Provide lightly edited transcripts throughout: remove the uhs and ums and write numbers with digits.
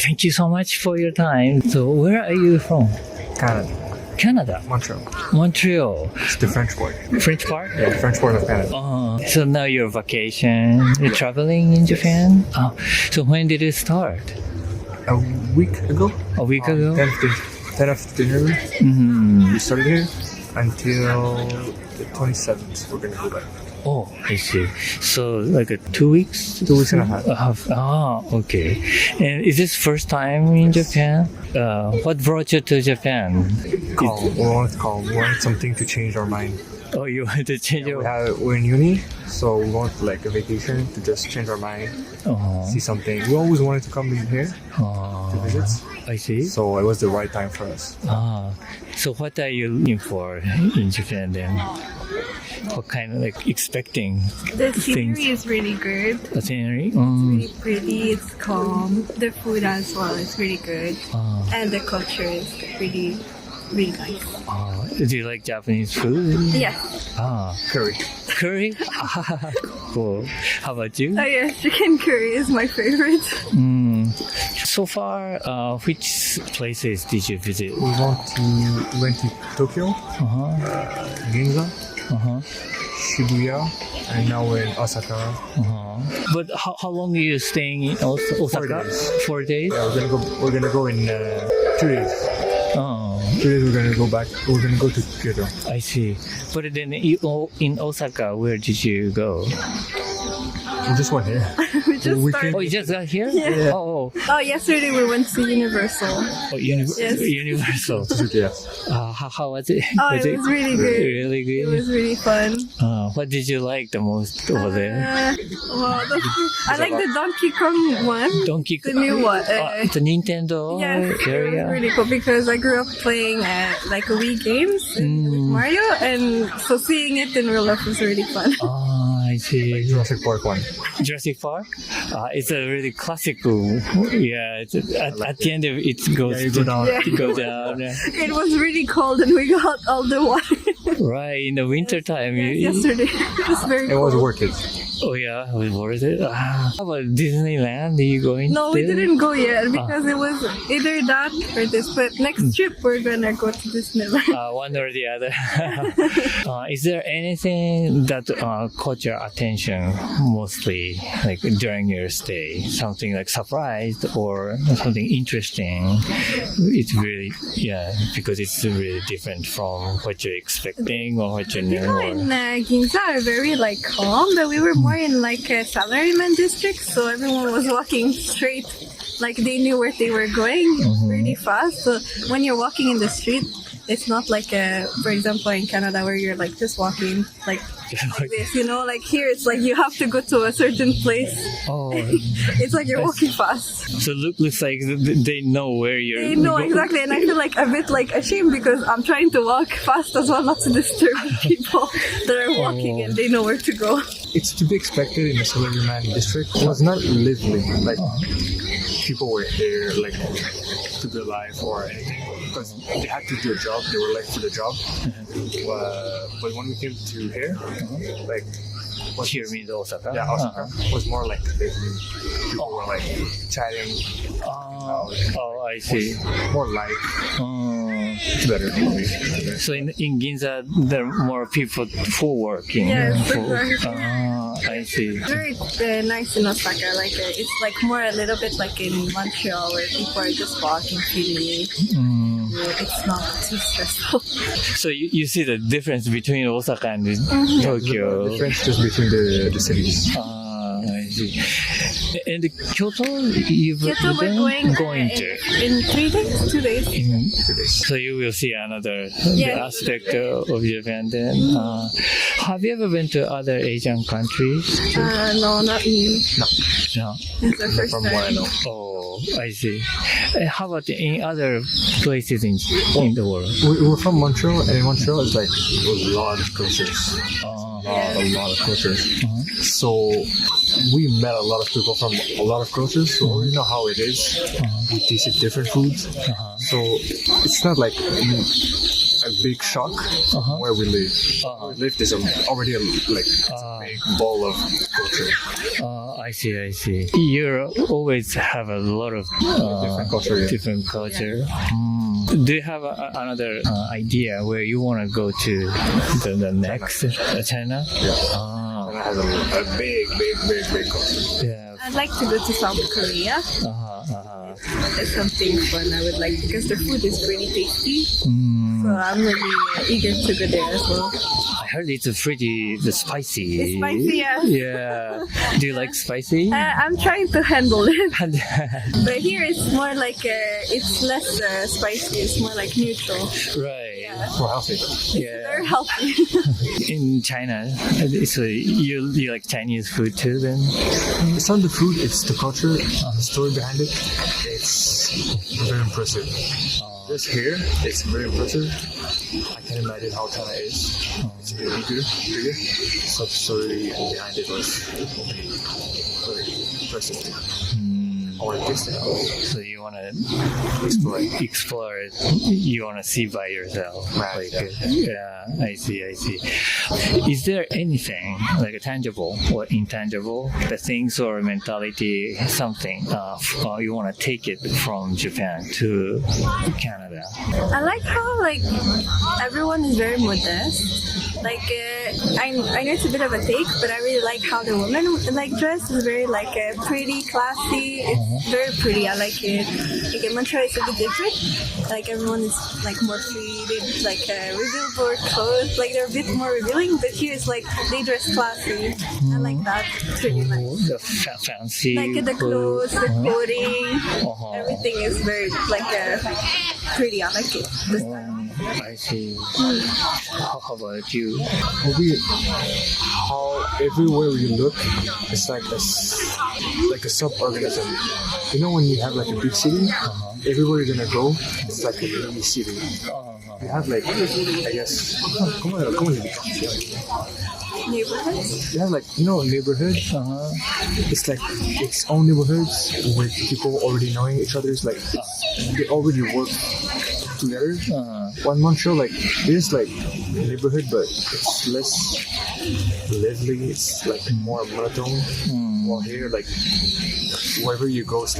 Thank you so much for your time. So where are you from? Canada. Montreal. It's the French part. French part? Yeah, the French part of Canada. So now you're vacation, you're traveling in Japan? So when did it start? A week ago. A week ago? 10th of January. We started here until the 27th. We're going to go back. Oh, I see. So like 2 weeks? 2 weeks and a half. Okay. And is this first time in Japan? What brought you to Japan? Calm. We wanted calm. We wanted something to change our mind. Oh, you wanted to change your... We're in uni, so we want like a vacation to just change our mind, see something. We always wanted to come in here to visit. I see. So it was the right time for us. So what are you looking for in Japan then? What kind of like expecting The things? scenery is really good. The scenery? It's really pretty, it's calm. The food as well is really good. And the culture is really, really nice. Do you like Japanese food? Yes. Curry. Curry? Cool. How about you? Oh yes, chicken curry is my favorite. So far, which places did you visit? We went to Tokyo, Ginza, Shibuya, and now we're in Osaka. But how long are you staying in Osaka? 4 days? Yeah, we're gonna go in 2 days. 2 days we're gonna go back. We're gonna go to Kyoto. I see. But then in Osaka, where did you go? We just went here. We just started. Oh, you just got here? Yeah. Oh, Yesterday we went to Universal. Yes. Universal. Yes. How was it? It was really good. Really It good? was really fun. What did you like the most over there? I like the Donkey Kong one. Donkey The new one. the Nintendo Yes, it area? was really cool because I grew up playing like Wii games with Mario, and so seeing it in real life was really fun. I see. Jurassic Park one. Jurassic Park? It's a really classical. Yeah, at the end of it goes you go down. You go down. It was really cold and we got all the water. Right, in the winter time. Yesterday. It was very It was cold. worth it. Oh yeah, was worth it. How about Disneyland? Are you going? No, we there? didn't go yet because it was either that or this. But next trip we're gonna go to Disneyland. One or the other. Is there anything that caught your attention mostly, like during your stay? Something like surprised or something interesting? It's really, because it's really different from what you're expecting or what you People know. in Ginza are very like calm, but we were more in like a salaryman district, so everyone was walking straight, like they knew where they were going really fast. So when you're walking in the street, it's not like for example in Canada where you're like just walking like this, like here it's like you have to go to a certain place. It's like you're walking fast. So looks like they know where you're. They know exactly, and I feel like a bit like ashamed because I'm trying to walk fast as well, not to disturb people that are walking, and they know where to go. It's to be expected in a salaryman district. It was not lively. Like people were here like to be alive or anything because they had to do a job. They were like for the job. But when we came to here, like Here means Osaka. Yeah, Osaka was more like people were like chatting. I see. More light. It's better. So in Ginza, there are more people for working. Yes, exactly. I see. Very nice in Osaka. Like it's like more a little bit like in Montreal where people are just walking freely. It's not too stressful. So you see the difference between Osaka and Tokyo. The difference just between the cities. I see. And Kyoto, Kyoto we're going to. In 3 days, 2 days. So you will see another aspect of Japan then. Have you ever been to other Asian countries? No, not me. No. It's the first From time. what I know. Oh, I see. How about in other places in the world? We're from Montreal, and in Montreal it's like it was a lot of cultures. A lot of cultures. So we met a lot of people from a lot of cultures, so we know how it is. We tasted different foods. So it's not like a big shock where we live. Where we live, there's already a big ball of culture. I see. You always have a lot of Different culture. Yeah. different culture. Do you have another idea where you want to go to the next China? Yeah. And it has a big culture. Yeah. I'd like to go to South Korea. It's something fun I would like because the food is pretty tasty. So I'm really eager to go there as well. I heard it's pretty spicy. It's spicy, yeah. Yeah. Do you like spicy? I'm trying to handle it. But here it's more like, it's less spicy. It's more like neutral. Right. More healthy. Yeah. Very healthy. In China, so you like Chinese food too then? It's not the food, it's the culture, the story behind it. It's very impressive. Just here, it's very impressive. I can imagine how China is. It's a bit bigger. So the story behind it was very impressive. I want to taste it. So you want to explore it. You want to see by yourself. Right. Yeah, I see. Is there anything like a tangible or intangible, the things or mentality, something you want to take it from Japan to Canada? I like how everyone is very modest. I know it's a bit of a take, but I really like how the women dress is very pretty, classy. It's very pretty. I like it. In Montreal it's a bit different. Everyone is more free. They reveal more clothes. They're a bit more revealing, but here it's they dress classy. I like that. It's really nice. The fancy The clothes, the clothing, everything is very pretty. I like it. The style. I see. How about you? How everywhere you look, it's like a sub-organism. You know when you have a big city, everywhere you're gonna go, it's like a mini city. You have I guess, ¿cómo le digo? Neighborhoods? You have neighborhood. It's its own neighborhoods with people already knowing each other. It's they already work together. One Montreal, there's neighborhood, but it's less lively. It's more monotone. While here, wherever you go, it's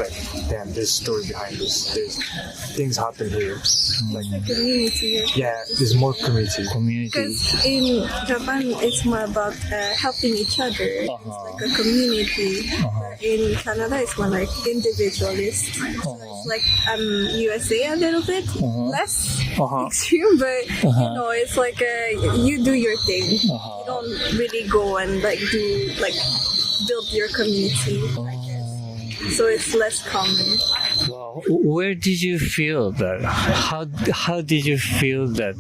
damn, there's story behind this. There's things happen here. Community here. Yeah, there's more community. Because in Japan, it's more about helping each other. It's a community. In Canada, it's more individualist. So it's USA a little bit less extreme, but it's you do your thing. You don't really go and do build your community. So it's less common. Wow. Where did you feel that? How did you feel that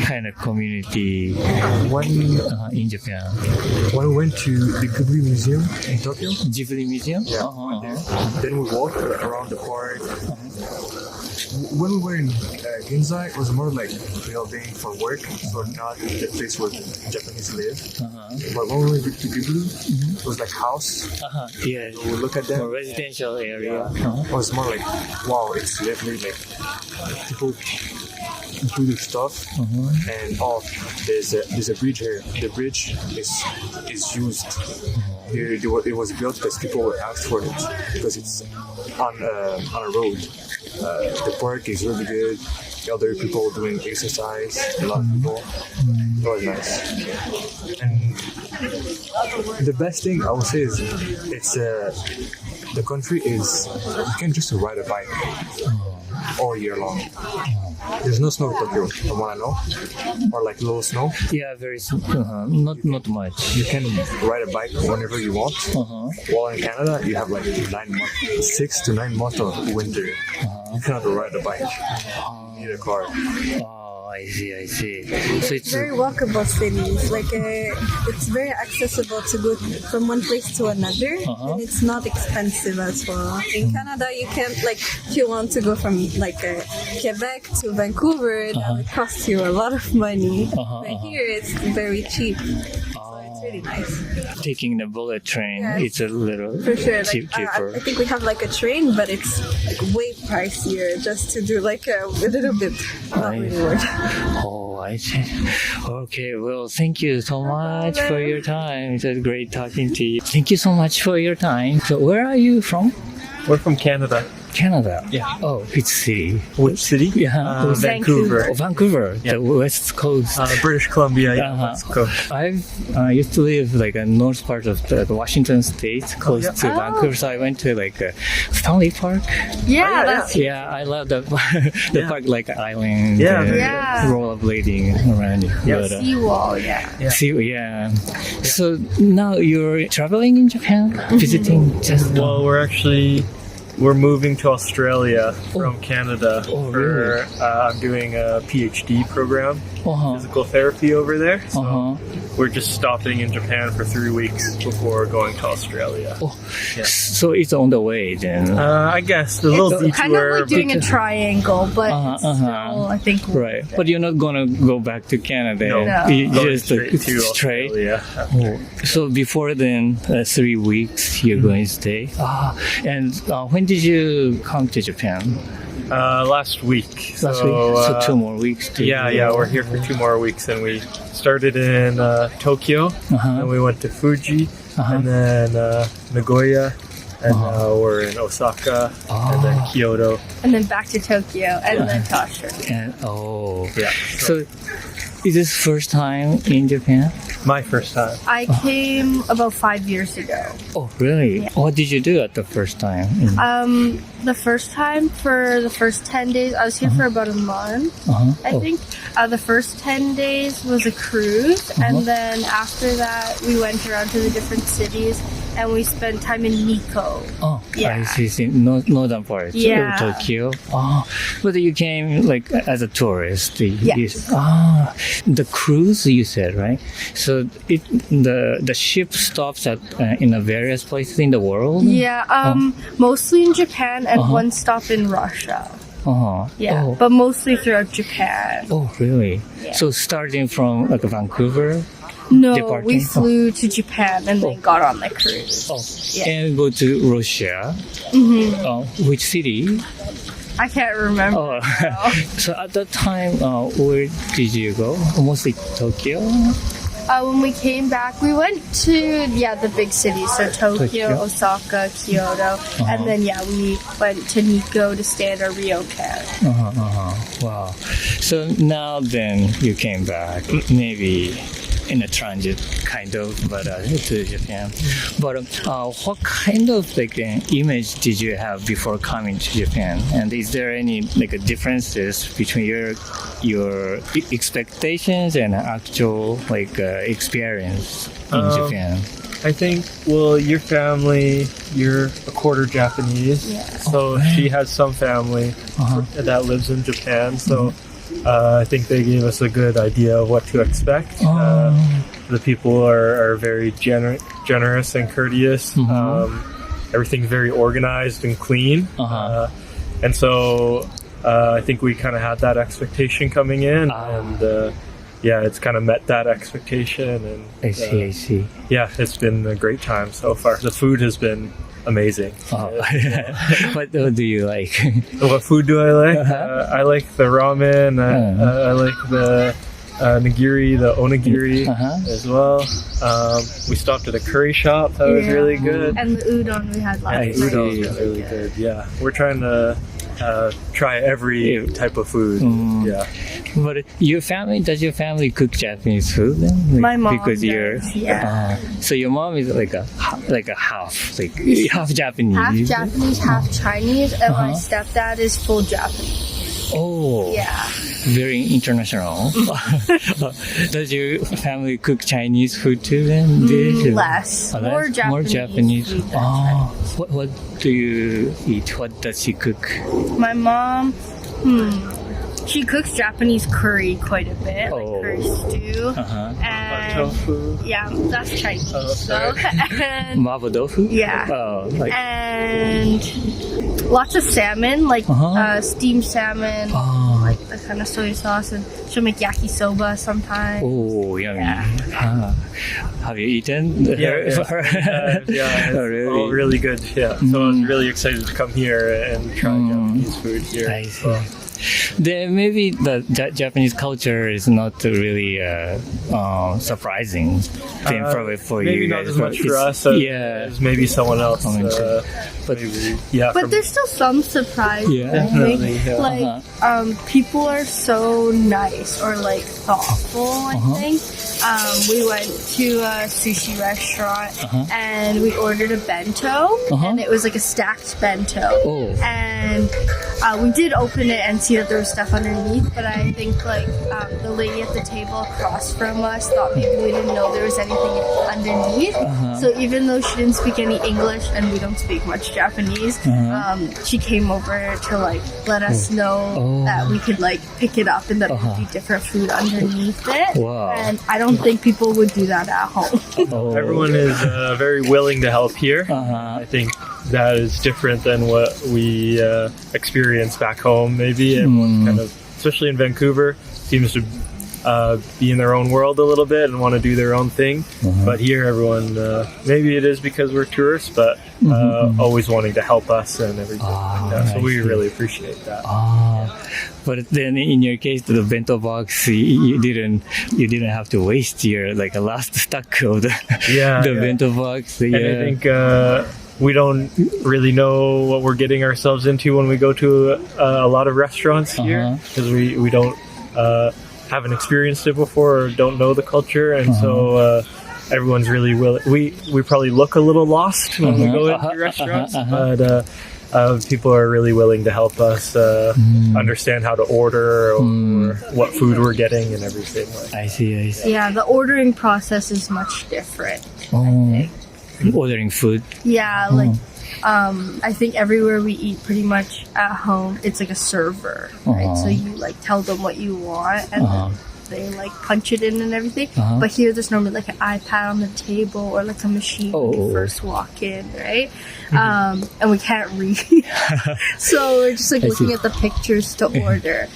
kind of community in Japan? When we went to the Ghibli Museum in Tokyo. Ghibli Museum? Yeah. Then we walked around the park. When we were in Ginza, it was more building for work, so not the place where Japanese live. But when we went to Ghibli, it was house. Yeah. We look at them. A residential area. It was more wow, it's lively. People do their stuff, and there's a bridge here. The bridge is used. It was built because people were asked for it because it's on a road. The park is really good. Other people doing exercise. A lot of people. It was nice. And the best thing I would say is the country is you can just ride a bike all year long. There's no snow in Tokyo, from what I know, or low snow. Yeah, very not much. You can ride a bike whenever you want. While in Canada, you have 6 to 9 months of winter. You cannot ride a bike. You need a car. I see. So it's very walkable cities. It's very accessible to go from one place to another, and it's not expensive as well. In Canada, you can't if you want to go from Quebec to Vancouver, that would cost you a lot of money. But here, it's very cheap. So it's It's really nice. Taking the bullet train, Yes. it's a little For sure. cheaper. I think we have like a train, but it's like way pricier just to do like a little bit. Not really worth. Oh, I see. Okay, well, thank you so much for your time. It was great talking to you. Thank you so much for your time. So, where are you from? We're from Canada. Canada. Yeah. Oh, which city? Which city? Yeah. Vancouver. Oh, Vancouver, Yeah. the west coast. British Columbia. Yeah, Uh-huh. West Coast. I used to live like a north part of the Washington State, close to Oh. Vancouver. So I went to like Stanley Park. Yeah, that's Yeah, I love the Yeah. park, like island. Yeah, and Yeah. rollerblading around. Yeah. But, seawall. Yeah. Yeah. see, yeah. So now you're traveling in Japan, visiting just. Well, we're moving to Australia from Canada. Oh, really? I'm doing a PhD program, Uh-huh. physical therapy over there. So Uh-huh. we're just stopping in Japan for 3 weeks before going to Australia. Oh, Yeah. so it's on the way then. I guess a little It's kind of detour. like doing a triangle, but Uh-huh, it's uh-huh. still, I think. Right, but you're not gonna go back to Canada. No. No. You Going just straight to straight. Australia. Oh, so before then, 3 weeks you're going to stay. And when did you come to Japan? Last week. Last week. So 2 more weeks. To Yeah, we're here for 2 more weeks, and we started in Tokyo, and we went to Fuji, and then Nagoya, and now we're in Osaka, and then Kyoto. And then back to Tokyo, and then to Australia. And Yeah, so is this first time in Japan? my first time. I came about 5 years ago. Oh, really? What did you do at the first time? The first time for the first 10 days, I was here for about a month. I think the first 10 days was a cruise, and then after that, we went around to the different cities, and we spent time in Nikko. Oh, Yeah. I see. Northern part Yeah. of Tokyo. Oh, but you came like as a tourist. Yes. The cruise you said, right? So the ship stops at in a various places in the world. Yeah, mostly in Japan and one stop in Russia. Yeah, Oh. but mostly throughout Japan. Oh, really? Yeah. So starting from like Vancouver. No, Departing? we flew to Japan and then got on the cruise. Oh, Yeah. and go to Russia. Which city? I can't remember. Oh, so at that time, where did you go? Mostly Tokyo. When we came back, we went to the big cities, so Tokyo, Tokyo. Osaka, Kyoto, and then we went to Nikko to stay at a ryokan. Wow. So now then you came back, maybe in a transit kind of, but to Japan. But what kind of like image did you have before coming to Japan? And is there any like differences between your expectations and actual like experience in Japan? I think, well, your family, you're a quarter Japanese, Yeah. so she has some family that lives in Japan, so I think they gave us a good idea of what to expect. The people are very generous and courteous. Everything's very organized and clean. And so I think we kind of had that expectation coming in, and it's kind of met that expectation. And I see. yeah, it's been a great time so far. The food has been amazing. What do you like? What food do I like? I like the ramen. I like the nigiri, the onigiri as well. We stopped at a curry shop. That was really good. And the udon we had last night. Udon was really good. Yeah, we're trying to try every type of food. Yeah. But does your family cook Japanese food then? My mom because does, so your mom is like a half, like half Japanese. Half Japanese, half Chinese, and my stepdad is full Japanese. Oh, Yeah. very international. Does your family cook Chinese food too then? Less. More Japanese. More Japanese. food than Oh, what do you eat? What does she cook? My mom, she cooks Japanese curry quite a bit, like curry stew. And Tofu. yeah, that's Chinese. Oh, sorry. and Mapo tofu? Yeah. Oh, like and lots of salmon, like steamed salmon, like the kind of soy sauce, and she'll make yakisoba sometimes. Oh, yummy. Yeah. Have you eaten? Yeah, it's Oh, really? all really good. Yeah, so I was really excited to come here and try Japanese food here. I see. Then maybe the Japanese culture is not really surprising thing probably for maybe you not guys. as much but for it's- us as, yeah. as maybe someone else. But Maybe, yeah, But there's still some surprise. Yeah. I think. Definitely, yeah. Like, people are so nice or like thoughtful. I think we went to a sushi restaurant and we ordered a bento, and it was like a stacked bento. Oh. And we did open it and see that there was stuff underneath, but I think like the lady at the table across from us thought maybe we didn't know there was anything underneath. So even though she didn't speak any English and we don't speak much Japanese, she came over to like let us know that we could like pick it up and that there'd be different food underneath it. Wow. And I don't think people would do that at home. Oh. everyone is very willing to help here. I think that is different than what we experience back home. Maybe everyone kind of, especially in Vancouver, seems to be in their own world a little bit and want to do their own thing. But here, everyone, maybe it is because we're tourists, but always wanting to help us and everything like that. So we really appreciate that. But then in your case, the bento box, you didn't have to waste your like a last stack of the bento box. And I think we don't really know what we're getting ourselves into when we go to a lot of restaurants here, because we don't haven't experienced it before or don't know the culture, and so everyone's really willing. We probably look a little lost when we go into restaurants, but people are really willing to help us understand how to order or what food we're getting and everything. I see. Yeah, the ordering process is much different, I think. Ordering food. Yeah, like I think everywhere we eat pretty much at home, it's like a server, right? So you like tell them what you want and then they like punch it in and everything. But here there's normally like an iPad on the table or like a machine when you first walk in, right? And we can't read. So we're just like looking at the pictures to order.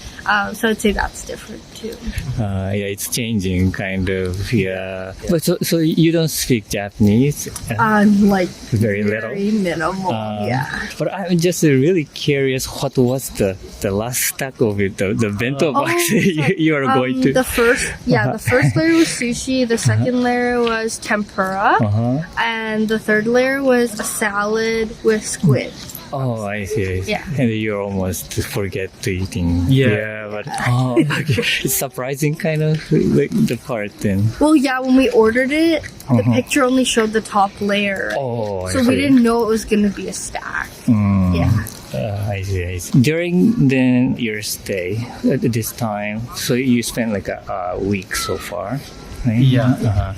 So I'd say that's different too. Yeah, it's changing kind of. Yeah. But so you don't speak Japanese? Like Very little. very minimal. Yeah. But I'm just really curious. What was the last stack of it? The bento box you are going to. The first layer was sushi. The second layer was tempura, and the third layer was a salad with squid. Oh, I see. Yeah. And you almost forget to eating. Yeah. But okay. It's surprising kind of like the part then. Well, yeah, when we ordered it, the picture only showed the top layer. Oh, I so see. we didn't know it was going to be a stack. Yeah. I see. During then your stay at this time, so you spent like a week so far. Right? Yeah.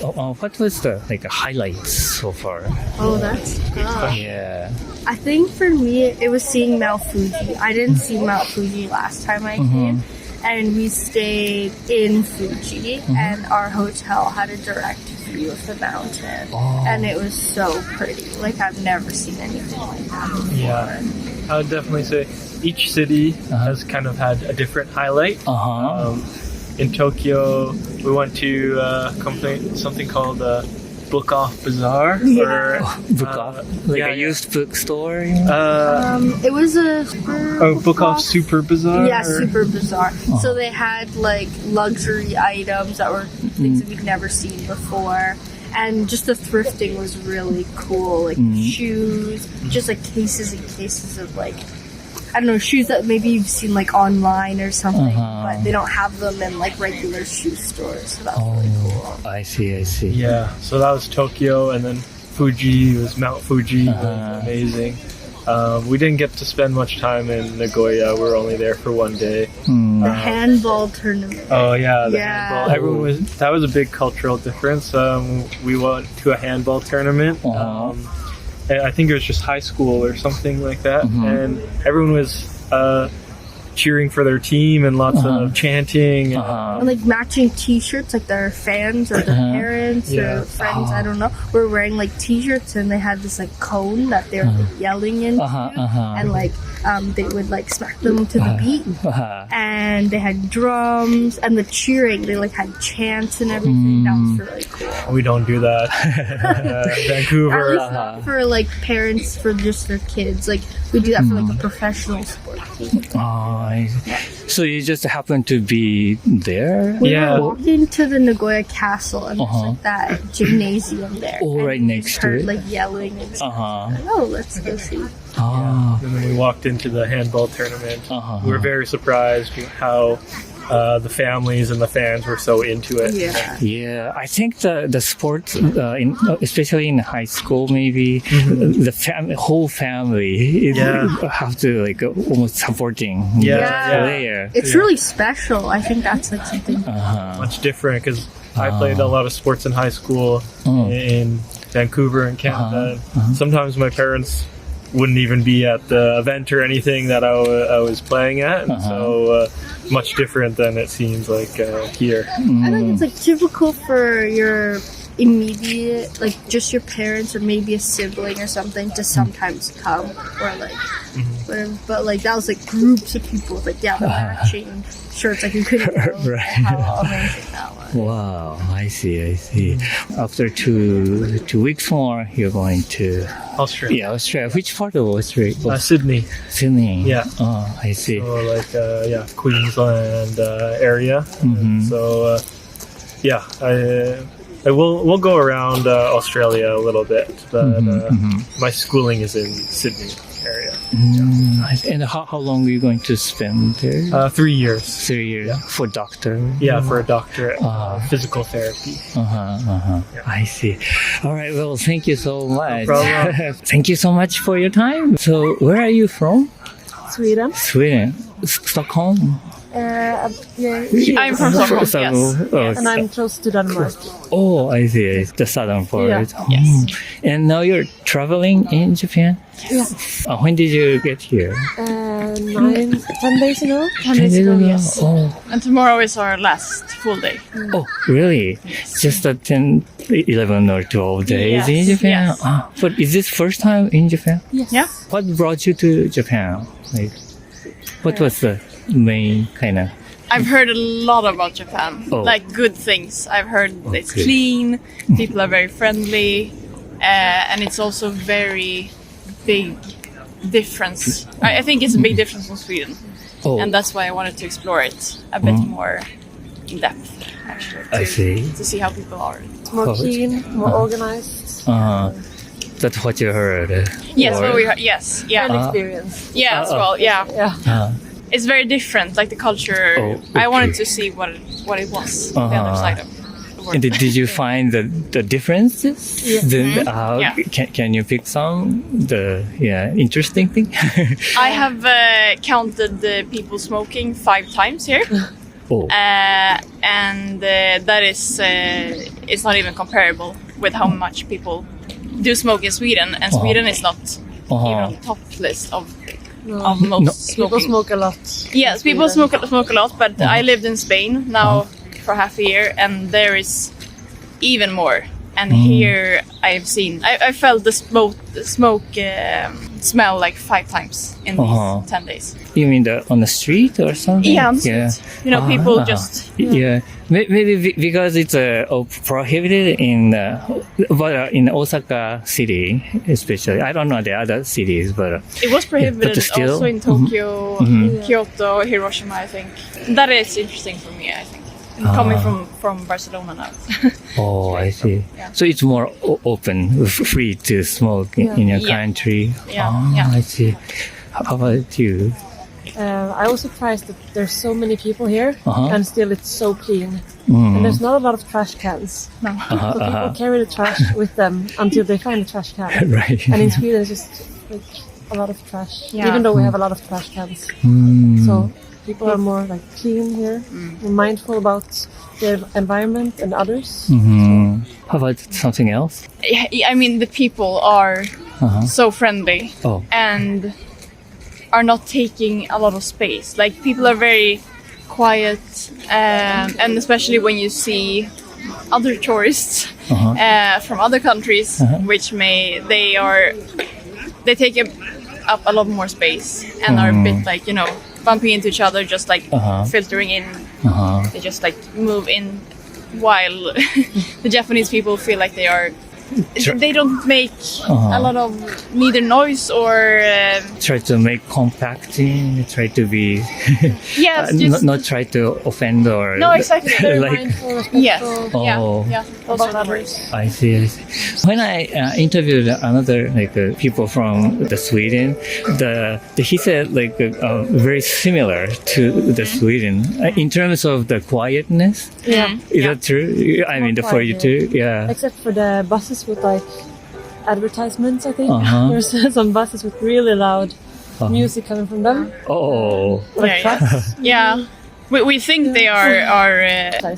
What was the like highlights so far? Oh, that's tough. Yeah. I think for me, it was seeing Mount Fuji. I didn't see Mount Fuji last time I came. And we stayed in Fuji, and our hotel had a direct view of the mountain. And it was so pretty. Like, I've never seen anything like that before. Yeah, I would definitely say each city has kind of had a different highlight. In Tokyo, we went to something called Book Off Bazaar. Or, Book Off? Like a used bookstore? It was a Book Off Super Bazaar? Yeah, Super Bazaar. So they had like luxury items that were things that we'd never seen before. And just the thrifting was really cool. Like shoes, just like cases and cases of like, I don't know, shoes that maybe you've seen like online or something, but they don't have them in like regular shoe stores. So that was really cool. I see. Yeah, so that was Tokyo, and then Fuji was Mount Fuji. It was amazing. We didn't get to spend much time in Nagoya. We were only there for one day. The handball tournament. Oh yeah, the handball. That was a big cultural difference. We went to a handball tournament. I think it was just high school or something like that, and everyone was cheering for their team and lots of chanting. And like matching T-shirts, like their fans or their parents or friends, I don't know, were wearing like T-shirts, and they had this like cone that they were like, yelling into, and like they would like smack them to the beat, and they had drums and the cheering. They like had chants and everything. That was really cool. We don't do that. Vancouver. At least not for like parents for just their kids. Like we do that for like a professional sport team. So you just happen to be there? We were walking to the Nagoya Castle, and there's like that gymnasium there. Oh, right and next to heard, it. like yelling and stuff. Like, oh, let's go see. And then we walked into the handball tournament. We were very surprised how the families and the fans were so into it. Yeah, I think the sports, especially in high school, maybe the whole family have to like almost supporting the player. It's really special. I think that's like something much different because I played a lot of sports in high school in Vancouver in Canada. Sometimes my parents wouldn't even be at the event or anything that I was playing at, and so much different than it seems like here. I think it's like typical for your immediate, like just your parents or maybe a sibling or something to sometimes come, or like whatever. But like that was like groups of people with like matching shirts. Like you couldn't know how amazing that was. Wow, I see. After two weeks more, you're going to Australia. Yeah, Australia. Which part of Australia? Sydney. Sydney. Yeah. Oh, I see. So like Queensland area. So we'll go around Australia a little bit, but my schooling is in Sydney area. And how long are you going to spend there? 3 years. 3 years for doctor. Yeah, for a doctorate, physical therapy. I see. All right. Well, thank you so much. No problem. Thank you so much for your time. So, where are you from? Sweden. Stockholm. I'm from Stockholm, yes. And I'm close to Denmark. Oh, I see. The southern part. Yes. And now you're traveling in Japan? Yes. When did you get here? 10 days ago. 10 days ago, yes. Oh. And tomorrow is our last full day. Oh, really? Just 10, 11 or 12 days in Japan? Yes. But is this first time in Japan? Yes. Yeah. What brought you to Japan? Like, what was the main kind of... I've heard a lot about Japan, like good things. I've heard it's clean, people are very friendly, and it's also very big difference. I think it's a big difference from Sweden, and that's why I wanted to explore it a bit more in depth, actually, to see how people are. More clean, more organized. That's what you heard. Yes, what we heard. Yes, And experience. Yeah, as well. Yeah. It's very different, like the culture. I wanted to see what it was, the other side of the world. And did you find the differences? Can you pick some interesting thing? I have counted the people smoking 5 times here. And that is it's not even comparable with how much people do smoke in Sweden, and Sweden is not even on the top list of most people smoke a lot. Yes, people smoke a lot, but I lived in Spain now for half a year, and there is even more. And here I felt the smoke smell like 5 times in these 10 days. You mean on the street or something? Yeah, on the street. You know, people just... Yeah. Maybe because it's prohibited in Osaka city, especially. I don't know the other cities, but... It was prohibited still, also in Tokyo, in Kyoto, Hiroshima, I think. That is interesting for me, I think. Coming from Barcelona now. I see. Yeah. So it's more open, free to smoke in your country. Yeah. I see. How about you? I was surprised that there's so many people here, and still it's so clean. And there's not a lot of trash cans. No. So people carry the trash with them until they find a trash can. Right. And in Sweden, it's just like a lot of trash, even though we have a lot of trash cans. So people are more like clean here, and mindful about their environment and others. How about something else? I mean, the people are so friendly, and are not taking a lot of space. Like people are very quiet, and especially when you see other tourists from other countries, which they take up a lot more space and are a bit like, you know, bumping into each other, just like filtering in. They just like move in, while the Japanese people feel like they don't make a lot of neither noise or Try to make compacting, try to be yes, not try to offend or no, exactly. Very like mindful, respectful. Yes, Oh. yeah, those are the words. I see. When I interviewed another people from the Sweden, he said very similar to the Sweden in terms of the quietness. Yeah. Is that true? I mean, for you too. Yeah. Except for the buses with like advertisements, I think. There's some buses with really loud music coming from them. Oh. Like trucks. Yeah, we think they are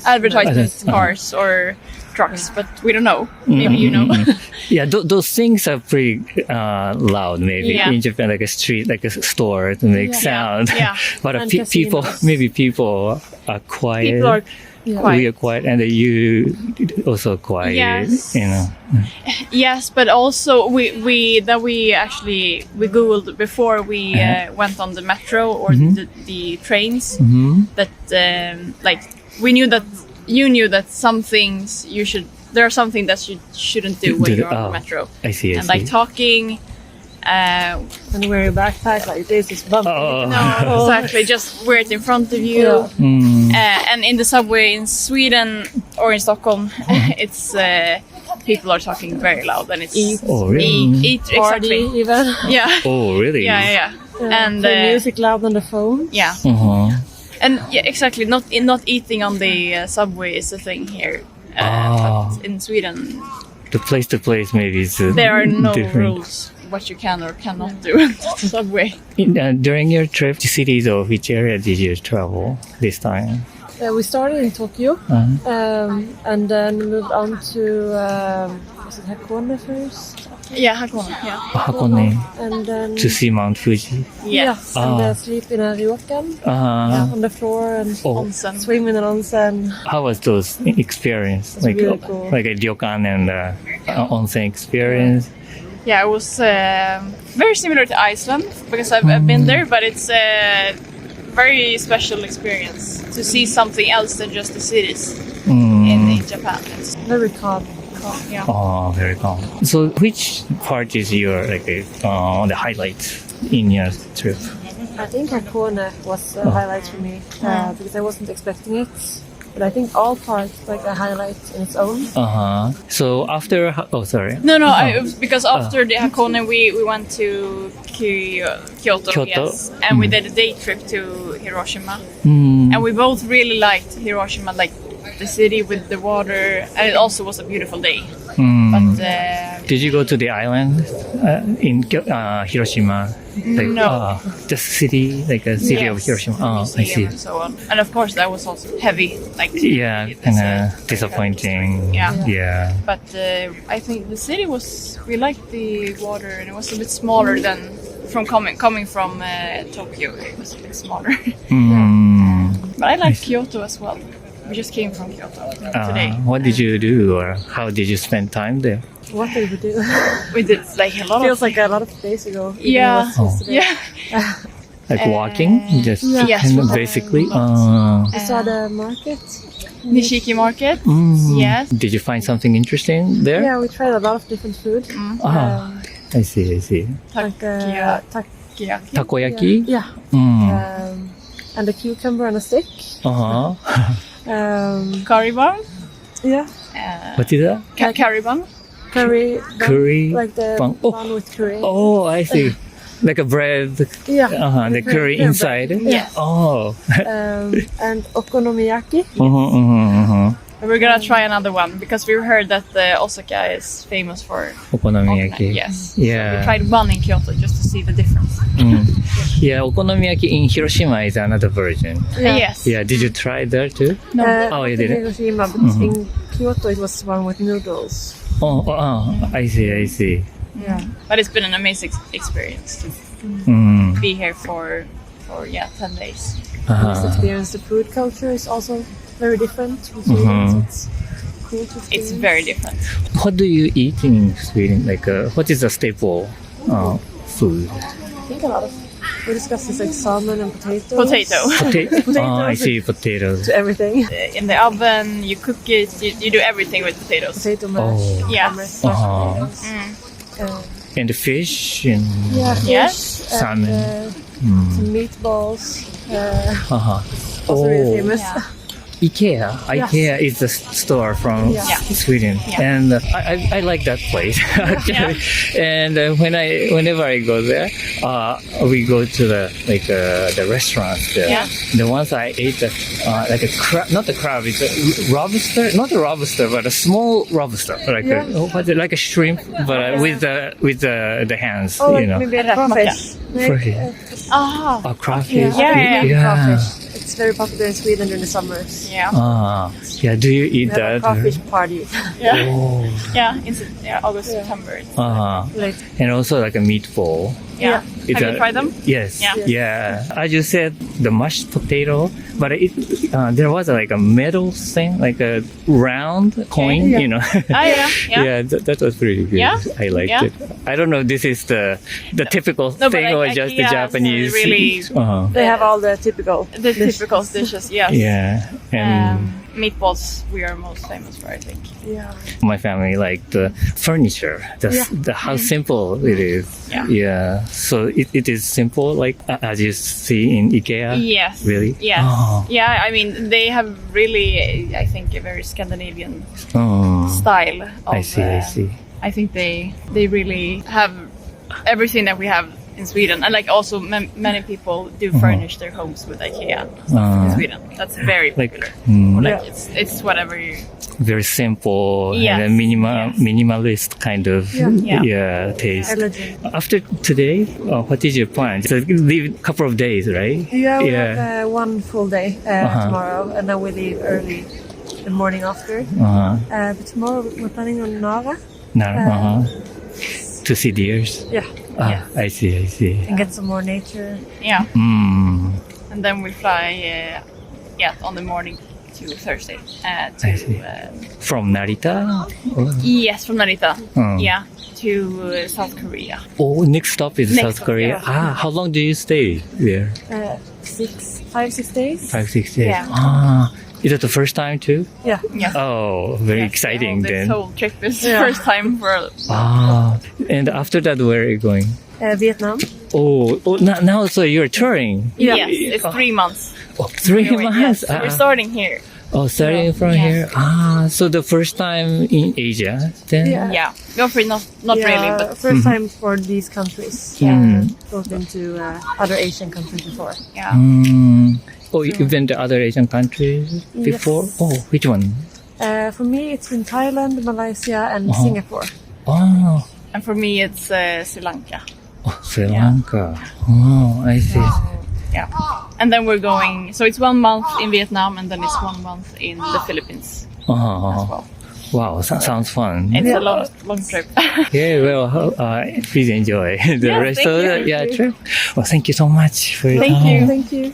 advertisement cars or trucks, but we don't know. Maybe you know. Yeah, those things are pretty loud. Maybe Yeah. in Japan, like a street, like a store to make sound. Yeah. But And people, casinos. maybe people are quiet. People are quiet. We are quiet, and you also quiet. Yes. You know. Yes, but also we googled before we went on the metro or the trains that like we knew that you knew that some things there are some things that you shouldn't do when you're on the metro. I see. And like talking. And wear your backpack like this is bumpy. No, exactly. Just wear it in front of you. And in the subway in Sweden or in Stockholm, it's people are talking very loud, and it's Oh, really? eat Party exactly. even. Yeah, Oh, really? yeah. And Play music loud on the phone. yeah, and yeah, exactly. Not eating on the subway is a thing here. But in Sweden, The place to place maybe is there are no different. rules what you can or cannot do on the subway. During your trip to cities, or which area did you travel this time? We started in Tokyo and then moved on to was it Hakone first? Yeah, Hakone. Yeah. Hakone And then to see Mount Fuji. Yes. and sleep in a ryokan on the floor and Onsen. swim in an onsen. How was those experience? It's really cool. Like a ryokan and onsen experience. Yeah, it was very similar to Iceland because I've been there, but it's a very special experience to see something else than just the cities in Japan. It's Very calm. yeah. Oh, very calm. So, which part is your the highlights in your trip? I think Hakone was a highlight for me because I wasn't expecting it. But I think all parts like a highlight in its own. So after, sorry. No, because after the Hakone we went to Kyoto, yes, and we did a day trip to Hiroshima, and we both really liked Hiroshima, like the city with the water, and it also was a beautiful day. But Did you go to the island in Hiroshima? Like, No. The city, like a city of yes, Hiroshima. the Oh, I museum see. and so on. And of course that was also heavy, like Yeah, it's kind a- of disappointing. Yeah. Yeah. But I think the city we liked the water, and it was a bit smaller than coming from Tokyo. It was a bit smaller. But I like Kyoto as well. We just came from Kyoto today. What did you do, or how did you spend time there? What did we do? We did like a lot Feels of like a lot of days ago. even Yeah. though it was yesterday. yeah. Like walking, just Yes, kind of walking. basically. We saw the market. Nishiki Market. Yes. Did you find something interesting there? Yeah, we tried a lot of different food. I see. Like Takoyaki. Takoyaki. yeah, and a cucumber on a stick. Curry bun. Yeah, What is that? Curry bun. curry. bun, Curry like the bun. bun with curry. Oh, I see. Like a bread. Yeah. The curry bread. inside. Yes. Oh. And okonomiyaki. And we're gonna try another one because we heard that Osaka is famous for Okonomiyaki. Yes. Yeah. We tried one in Kyoto just to see the difference. Yeah, okonomiyaki in Hiroshima is another version. Yes. Yeah, did you try there too? No. Oh, you in didn't? Hiroshima, but in Kyoto it was one with noodles. I see. But it's been an amazing experience. be here for 10 days. This experience, the food culture is also very different from Sweden. So it's cool to experience. It's very different. What do you eat in Sweden? Like, what is the staple food? I think a lot of we discussed this like salmon and potatoes. Potato. I see potatoes. To everything. In the oven, you cook it. You do everything with potatoes. Potato mash. Yeah. And the fish and Yes. salmon. Some meatballs. Also really famous. IKEA is the store from Sweden, and I like that place actually. And whenever I go there, we go to the restaurants there. The ones I ate, like a crab, not a crab, it's a lobster, not a lobster, but a small lobster, like a shrimp, but with the hands, Oh, you know. maybe a crawfish. A crawfish. Crawfish. It's very popular in Sweden during the summers. Do you eat We have a that? crawfish party. In August, September. Late. And also like a meatball. Have you tried them? Yes. Yeah. Yeah. I just said the mashed potato, but there was like a metal thing, like a round coin, you know. That was pretty good. Yeah? I liked it. I don't know if this is the typical thing or just the Japanese. Really, They have all the typical dishes. Yes. Yeah. And meatballs we are most famous for, I think. Yeah. my family like the furniture, how simple it is. Yeah. So it is simple, like as you see in IKEA. Yes. Really? Yes. Yeah. I mean, they have really, I think, a very Scandinavian style. I see. I think they really have everything that we have in Sweden, and like also many people do furnish their homes with IKEA in Sweden. That's very popular. Like it's whatever you. Very simple and a minimalist kind of taste. After today, what is your plan? So leave a couple of days, right? Yeah, we have one full day tomorrow, and then we leave early the morning after. But tomorrow we're planning on Nara. To see deers. I see. And get some more nature. Yeah. And then we fly on the morning to Thursday. From Narita? Yes, from Narita. To South Korea. Oh, next stop is South Korea. How long do you stay there? 5-6 days. 5-6 days. Yeah. Is it the first time too? Yeah. Oh, very exciting This then. whole trip is the first time for. And after that, where are you going? Vietnam. Now so you're touring. Yes, it's 3 months. 3 months. We're starting here. Starting from here. So the first time in Asia then? Yeah. Not really, but first time for these countries. Both into other Asian countries before. You've been to other Asian countries before? Yes. Which one? For me, it's in Thailand, Malaysia, and Singapore. And for me, it's Sri Lanka. Sri Lanka. I see. And then we're going. So it's 1 month in Vietnam, and then it's 1 month in the Philippines as well. Wow, sounds fun. It's a long trip. Please enjoy the rest of the trip. Well, thank you so much for your Thank time. you. Thank you.